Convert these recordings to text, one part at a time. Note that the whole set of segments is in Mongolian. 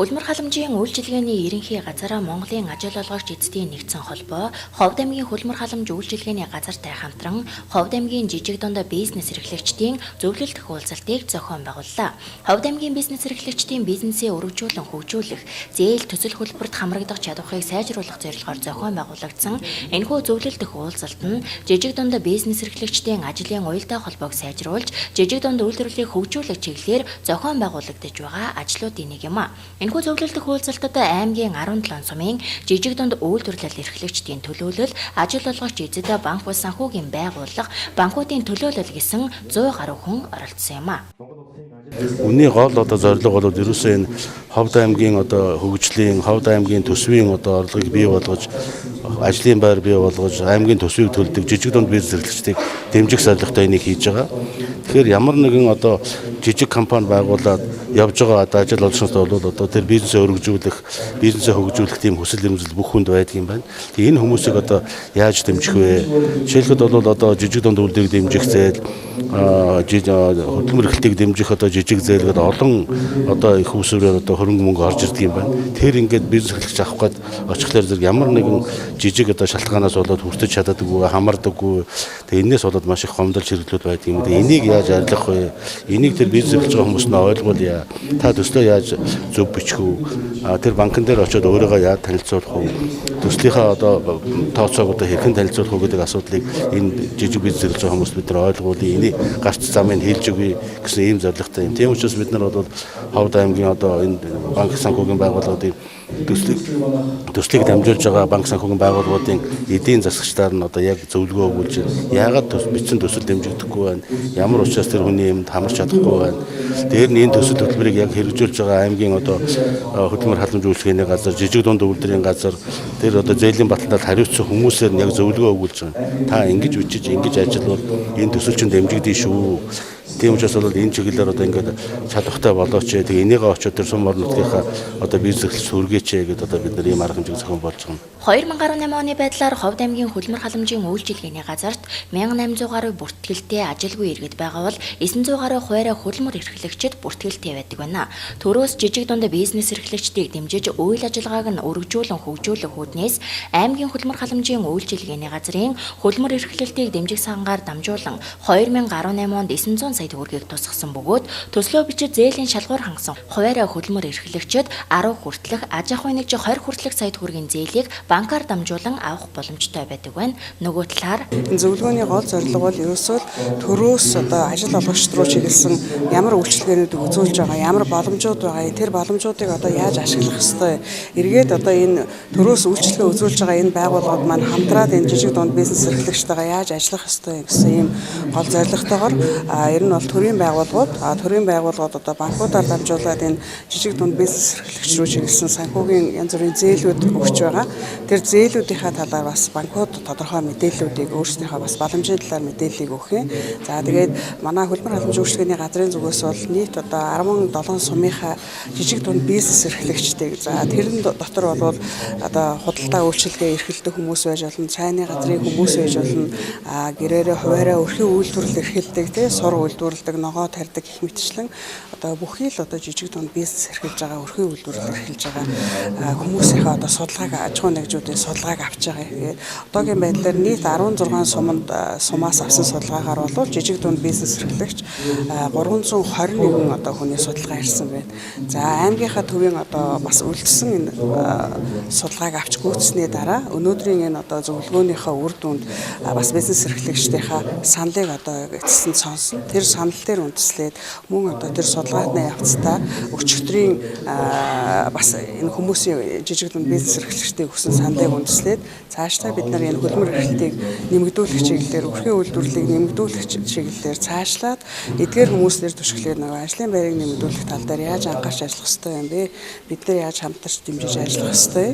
Хөлмөр халамжийн үйлчилгээний ерөнхий газар Монголын ажил олгогч эзэдийн нэгдсэн холбоо, Ховд аймгийн хөлмөр халамж үйлчилгээний газартай хамтран Ховд аймгийн жижиг дунд бизнес эрхлэгчдийн зөвлөлт хуулзалтыг зохион байгууллаа. Ховд аймгийн бизнес эрхлэгчдийн бизнесээ өргөжүүлэн хөгжүүлэх, зээл төсөл хөлбөрт хамрагдах чадварыг сайжруулах зорилгоор зохион байгуулагдсан энэхүү зөвлөлт хуулзалт нь жижиг дунд бизнес эрхлэгчдийн ажлын уялдаа холбоог сайжруулж, жижиг дунд үйлдвэрлэлийг хөгжүүлэх чиглэлээр зохион байгуулагдаж байгаа ажлуудын нэг юм. Энэхүү зөвлөлт хуулзалтад аймгийн 17 сумын жижиг дунд үйлдвэрлэл эрхлэгчдийн төлөөлөл, ажил олгогч эзэд банк ба санхүүгийн байгууллага, банкуудын төлөөлөл гэсэн 100 гаруй хүн оролцсон юм. Үнийн гол зорилго бол ерөөсөө энэ Ховд аймгийн хөгжлийн, Ховд аймгийн төсвийн орлогыг бий болгож, ажлын байр бий болгож, аймгийн төсвийг төлдөг жижиг дунд бизнес эрхлэгчдийг дэмжих зорилготой энийг хийж байгаа. Тэгэхээр ямар нэгэн жижиг компани байгуулад явж байгаа ажил олгогчдод бол тэр бизнесээ өргөжүүлэх, бизнесээ хөгжүүлэх тийм хүсэл эрмэлзэл бүх хүнд байдаг юм байна. Тэгээ энэ хүмүүсийг яаж дэмжих вэ? Жишээлбэл бол жижиг дунд үйлдвэрийг дэмжих зээл, хөдөлмөр эрхлэлтийг дэмжих жижиг зээл гэдэг олон их усүрээр хөрөнгө мөнгө орж ирдэг юм байна. Тэр ингээд бизнес эрхлэгч авах гээд очихлоор зэрэг ямар нэгэн жижиг шалтгаанаас болоод хүртэж чаддаггүй, хамардаггүй. Тэгээ энэс болоод маш их гомдол ширгэлүүд байдаг юм. Энийг яаж арилгах вэ? Энийг тэр бизнес эрхлэж байгаа хүмүүс нь ойлгуулъя. Та төслөө яаж зөв бичих үү? Тэр банкн дээр очиод өөрийгөө яаж танилцуулах вэ? Төслийнхаа тооцоог хэрхэн танилцуулах вэ гэдэг асуудлыг энэ жижиг бизнес эрхлэж байгаа хүмүүс бид нар ойлгуулъя. Энийг гарц замыг хэлж өгье гэсэн ийм зорилготой юм. Тийм учраас бид нар Ховд аймгийн энэ банк санхүүгийн байгууллагуудын төслийг дамжуулж байгаа банк санхүүгийн байгууллагуудын эдийн засагчдаар нь яг зөвлөгөө өгүүлж яагаад бичсэн төсөл дэмжигдэхгүй байна? Ямар учраас тэр хүний юмд хамарч чадахгүй байна? Дээр нь энэ төсөл хөтөлбөрийг яг хэрэгжүүлж байгаа аймгийн хөдөлмөр халамж үйлчилгээний газар, жижиг дунд үйлдвэрийн газар, тэр зээлийн баталгаанд хариуцсан хүмүүсээр нь яг зөвлөгөө өгүүлж байгаа. Та ингэж бичиж, ингэж ажиллавал энэ төсөл чинь дэмжигдэн шүү. Тийм учраас энэ чиглэлээр ингээд чадвартай болооч. Тэгээ энийг очиод тэр сум орон нутгийнхаа бизнес эрхлэгч хүргээч гэдэг бид нар ийм арга хэмжээг зохион болж байгаа юм. 2018 оны байдлаар Ховд аймгийн хөлмөр халамжийн үйлчилгээний газарт 1800 гаруй бүртгэлтэй ажилгүй иргэд байгаа бол 900 гаруй хуваарай хөлмөр эрхлэгчид бүртгэлтэй байдаг байна. Төрөөс жижиг дунд бизнес эрхлэгчдийг дэмжиж үйл ажиллагааг нь өргөжүүлэн хөгжүүлэх үүднээс аймгийн хөлмөр халамжийн үйлчилгээний газрын хөлмөр эрхлэлтийг дэмжих сангаар дамжуулан 2018 онд 900 сая төгрөгийг тусгасан бөгөөд төслөө бичиж зээлийн шалгуур хангасан хуваарай хөлмөр эрхлэгчид 10 хүртэлх аж ахуйн нэгж 20 хүртэлх сая төгрөгийн зээлийг банкар дамжуулан авах боломжтой байдаг байна. Нөгөө талаар зөвлөгөөний гол зорилго бол ерөөсөө төрөөс ажил олгогчд руу чиглэсэн ямар үйлчилгээнүүд үзүүлж байгаа, ямар боломжууд байгаа, тэр боломжуудыг яаж ашиглах ёстой. Эргээд энэ төрөөс үйлчилгээ үзүүлж байгаа энэ байгууллагууд маань хамтраад энэ жижиг дунд бизнес эрхлэгчтэйгээ яаж ажиллах ёстой гэсэн ийм гол зорилготойгоор ер нь бол төрийн байгууллагууд банкудаар дамжуулаад энэ жижиг дунд бизнес эрхлэгч рүү чиглэсэн санхүүгийн янз бүрийн зээлүүд өгч байгаа. Тэр зээлүүдийнхаа талаар бас банкуд тодорхой мэдээллүүдийг өөрсдийнхөө бас боломжийн талаар мэдээллийг өгөх юм. За тэгээд манай хөлбөр халамж үйлчилгээний газрын зүгээс бол нийт 17 сумынхаа жижиг дунд бизнес эрхлэгчдийг тэрэн дотор бол худалдаа үйлчилгээ эрхэлдэг хүмүүс байж болно, цайны газрын хүмүүс байж болно, гэрээрээ хуваарай өрхийн үйлдвэрлэл эрхэлдэг, сур үйлдвэрлэдэг, ногоо тарьдаг гэх мэтчлэн бүхий л жижиг дунд бизнес эрхэлж байгаа, өрхийн үйлдвэрлэл эрхэлж байгаа хүмүүсийнхээ судалгааг аж ахуйн нэгжүүдийн судалгааг авч байгаа. Тэгээд одоогийн байдлаар нийт 16 сумаас авсан судалгаагаар бол жижиг дунд бизнес эрхлэгч 321 хүний судалгаа ирсэн байна. За аймгийнхаа төвийн бас үлдсэн энэ судалгааг авч гүйцэсний дараа өнөөдрийн энэ зөвлөгөөнийхөө үр дүнд бас бизнес эрхлэгчдийнхаа саналыг эцэст нь сонсон. Тэр санал дээр үндэслээд мөн тэр судалгааны явцдаа өчигдрийн бас энэ хүмүүсийн жижиг дунд бизнес эрхлэгчдийн өгсөн саналыг үндэслээд цаашдаа бид нар энэ хөлмөр эрхлэлтийг нэмэгдүүлэх чиглэлээр, өрхийн үйлдвэрлэлийг нэмэгдүүлэх чиглэлээр цаашлаад эдгээр хүмүүстээр түшиглээд ажлын байрыг нэмэгдүүлэх тал дээр яаж анхаарч ажиллах ёстой юм бэ? Бид нар яаж хамтарч дэмжиж ажиллах ёстой?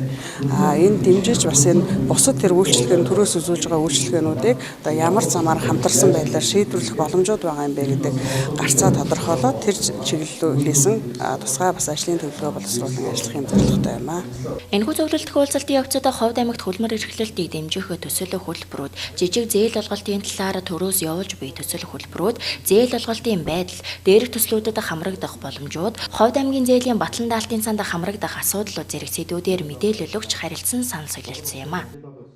Энэ дэмжиж бас энэ бусад тэр үйлчилгээний төрөөс үзүүлж байгаа үйлчилгээнүүдийг ямар замаар хамтарсан байдлаар шийдвэрлэх боломжууд байгаа юм бэ гэдэг гарцаа тодорхойлоод тэр чиглэлөө хийсэн тусгай бас ажлын төлөвлөгөө боловсруулан ажиллах юм зорилготой юм аа. Энэхүү зөвлөлт хуулзалтын явцад Ховд аймагт хөлмөр эрхлэлтийг дэмжих төсөөлөх хөтөлбөрүүд, жижиг зээл олголтын талаар төрөөс явуулж буй төсөөлөх хөтөлбөрүүд, зээл олголтын байдал, дээрх төслүүдэд хамрагдах боломжууд, Ховд аймгийн зээлийн батлан даалтын цаанд хамрагдах асуудлууд зэрэг сэдвүүдээр мэдээлэл өгч харилцсан санал солилцсон юм а.